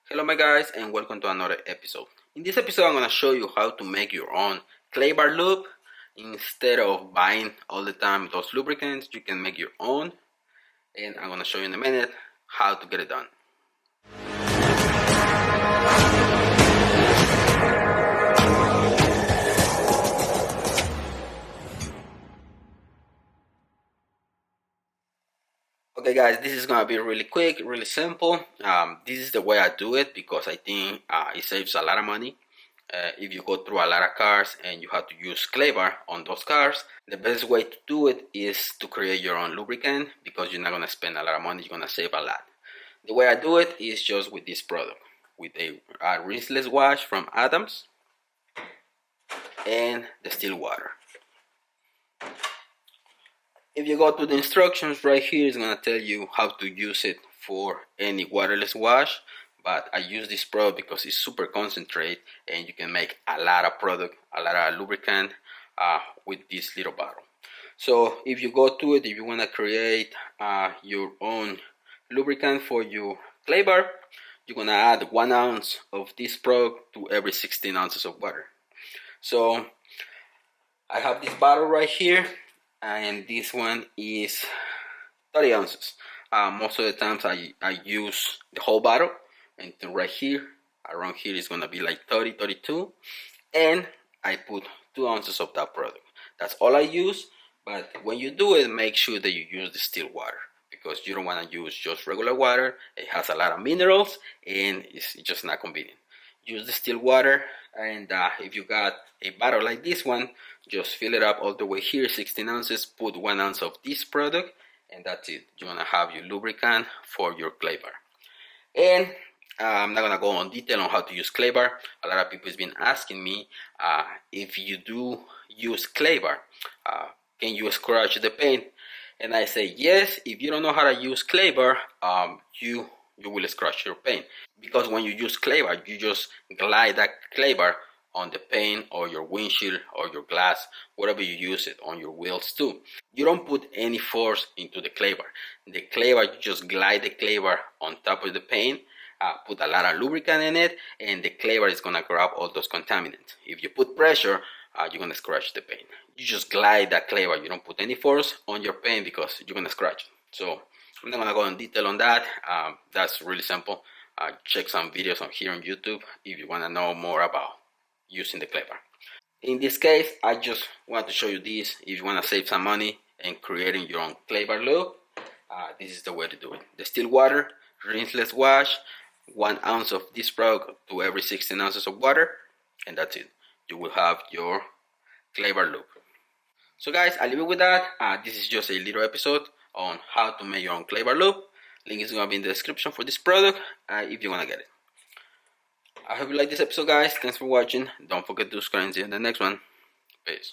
Hello my guys and welcome to another episode. In this episode I'm going to show you how to make your own clay bar lube. Instead of buying all the time those lubricants, you can make your own, and I'm going to show you in a minute how to get it done. Okay guys, this is going to be really quick, really simple. This is the way I do it because I think it saves a lot of money. If you go through a lot of cars and you have to use clay bar on those cars, the best way to do it is to create your own lubricant because you're not going to spend a lot of money, you're going to save a lot. The way I do it is just with this product, with a rinseless wash from Adams and distilled water. If you go to the instructions right here, it's going to tell you how to use it for any waterless wash, but I use this product because it's super concentrate and you can make a lot of product, a lot of lubricant with this little bottle. So if you go to it, if you want to create your own lubricant for your clay bar, you're going to add 1 ounce of this product to every 16 ounces of water. So I have this bottle right here, and this one is 30 ounces. Most of the times I use the whole bottle, and right here, around here is going to be like 30, 32, and I put 2 ounces of that product. That's all I use, but when you do it, make sure that you use distilled water because you don't want to use just regular water. It has a lot of minerals and it's just not convenient. Use distilled water, and if you got a bottle like this one, just fill it up all the way here, 16 ounces, put 1 ounce of this product, and that's it. You're gonna have your lubricant for your clay bar. And I'm not gonna go on detail on how to use clay bar. A lot of people has been asking me if you do use clay bar, can you scratch the paint? And I say yes. If you don't know how to use clay bar, you will scratch your paint, because when you use clay bar, you just glide that clay bar on the paint or your windshield or your glass, whatever you use it, on your wheels too. You don't put any force into the clay bar. The clay bar, you just glide the clay bar on top of the paint, put a lot of lubricant in it, and the clay bar is gonna grab all those contaminants. If you put pressure, you're gonna scratch the paint. You just glide that clay bar. You don't put any force on your paint because you're gonna scratch it. So I'm not gonna go in detail on that. That's really simple. Check some videos on here on YouTube if you wanna know more about using the clay bar. In this case, I just want to show you this. If you wanna save some money and creating your own clay bar lube, this is the way to do it. Distilled water, rinseless wash, 1 ounce of this product to every 16 ounces of water, and that's it. You will have your clay bar lube. So guys, I'll leave it with that. This is just a little episode on how to make your own clay bar lube. Link is going to be in the description for this product if you want to get it. I hope you like this episode, guys. Thanks for watching. Don't forget to subscribe and see you in the next one. Peace.